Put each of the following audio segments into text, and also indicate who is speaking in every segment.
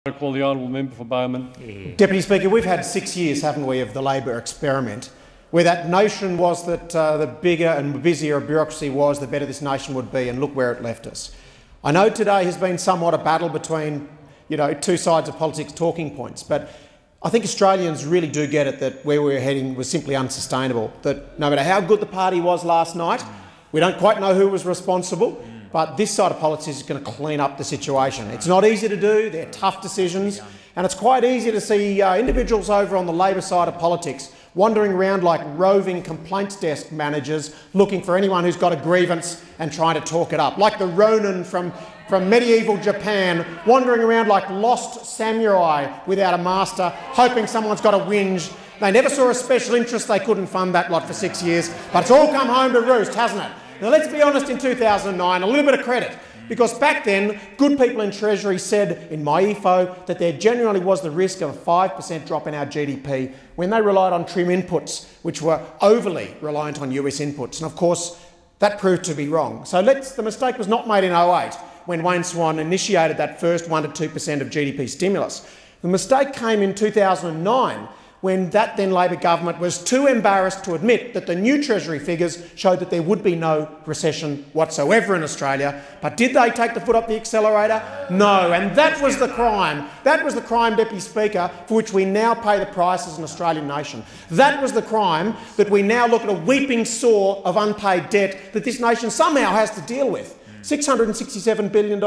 Speaker 1: I call the honourable member for Bowman.
Speaker 2: Yeah. Deputy Speaker, we've had 6 years, haven't we, of the Labor experiment, where that notion was that the bigger and busier a bureaucracy was, the better this nation would be, and look where it left us. I know today has been somewhat a battle between, two sides of politics talking points, but I think Australians really do get it that where we were heading was simply unsustainable, that no matter how good the party was last night, we don't quite know who was responsible, but this side of politics is going to clean up the situation. It's not easy to do, they're tough decisions, and it's quite easy to see individuals over on the Labor side of politics wandering around like roving complaints desk managers looking for anyone who's got a grievance and trying to talk it up, like the Ronin from medieval Japan, wandering around like lost samurai without a master, hoping someone's got a whinge. They never saw a special interest, they couldn't fund that lot for 6 years, but it's all come home to roost, hasn't it? Now let's be honest, in 2009, a little bit of credit, because back then good people in Treasury said in my EFO that there genuinely was the risk of a 5% drop in our GDP when they relied on trim inputs, which were overly reliant on US inputs, and of course that proved to be wrong. So the mistake was not made in 2008 when Wayne Swan initiated that first 1 to 2% of GDP stimulus. The mistake came in 2009 when that then Labor government was too embarrassed to admit that the new Treasury figures showed that there would be no recession whatsoever in Australia. But did they take the foot off the accelerator? No, and that was the crime. That was the crime, Deputy Speaker, for which we now pay the price as an Australian nation. That was the crime that we now look at a weeping sore of unpaid debt that this nation somehow has to deal with. $667 billion,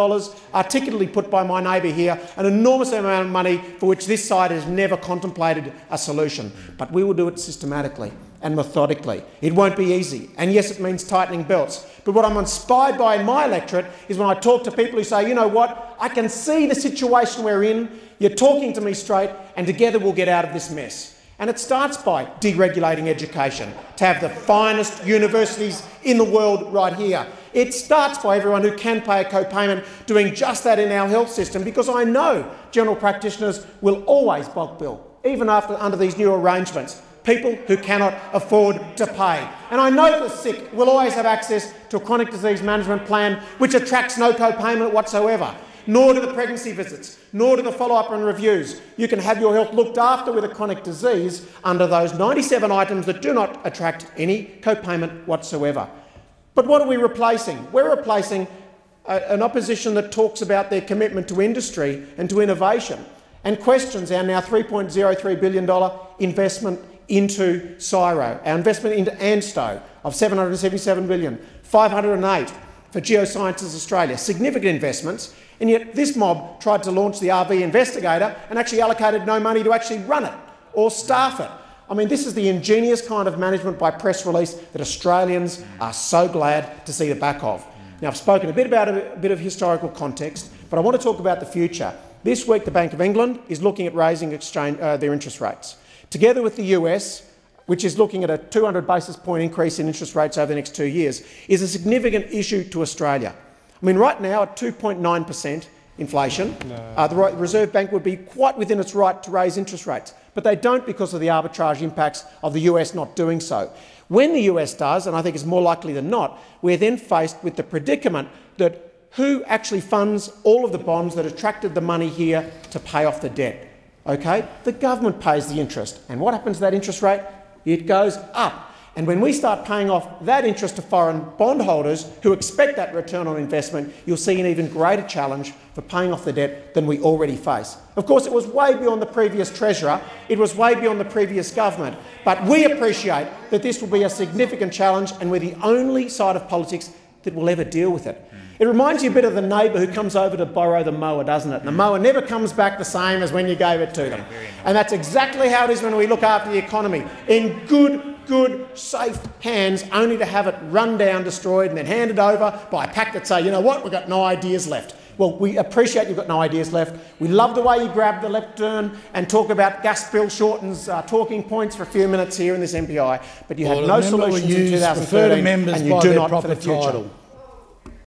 Speaker 2: articulately put by my neighbour here, an enormous amount of money for which this side has never contemplated a solution. But we will do it systematically and methodically. It won't be easy, and yes, it means tightening belts. But what I'm inspired by in my electorate is when I talk to people who say, you know what, I can see the situation we're in, you're talking to me straight, and together we'll get out of this mess. And it starts by deregulating education, to have the finest universities in the world right here. It starts by everyone who can pay a co-payment doing just that in our health system, because I know general practitioners will always bulk bill, even under these new arrangements, people who cannot afford to pay. And I know the sick will always have access to a chronic disease management plan which attracts no co-payment whatsoever. Nor do the pregnancy visits, nor do the follow-up and reviews. You can have your health looked after with a chronic disease under those 97 items that do not attract any co-payment whatsoever. But what are we replacing? We're replacing an opposition that talks about their commitment to industry and to innovation and questions our now $3.03 billion investment into CSIRO, our investment into ANSTO of $777 billion, $508 for Geosciences Australia, significant investments. And yet this mob tried to launch the RV Investigator and actually allocated no money to actually run it or staff it. I mean, this is the ingenious kind of management by press release that Australians are so glad to see the back of. Now, I've spoken a bit about a bit of historical context, but I want to talk about the future. This week, the Bank of England is looking at raising their interest rates. Together with the US, which is looking at a 200 basis point increase in interest rates over the next 2 years, is a significant issue to Australia. I mean, right now, at 2.9% inflation, the Reserve Bank would be quite within its right to raise interest rates, but they don't because of the arbitrage impacts of the US not doing so. When the US does, and I think it's more likely than not, we're then faced with the predicament that who actually funds all of the bonds that attracted the money here to pay off the debt? Okay? The government pays the interest. And what happens to that interest rate? It goes up. And when we start paying off that interest to foreign bondholders who expect that return on investment, you'll see an even greater challenge for paying off the debt than we already face. Of course, it was way beyond the previous Treasurer, it was way beyond the previous government, but we appreciate that this will be a significant challenge and we're the only side of politics that will ever deal with it. It reminds you a bit of the neighbour who comes over to borrow the mower, doesn't it? And the mower never comes back the same as when you gave it to them. And that's exactly how it is when we look after the economy. In good, safe hands, only to have it run down, destroyed, and then handed over by a pack that say, you know what, we've got no ideas left. Well, we appreciate you've got no ideas left. We love the way you grab the left turn and talk about Gus Bill Shorten's talking points for a few minutes here in this MPI, but you had no solutions in 2013 and you do not for the future.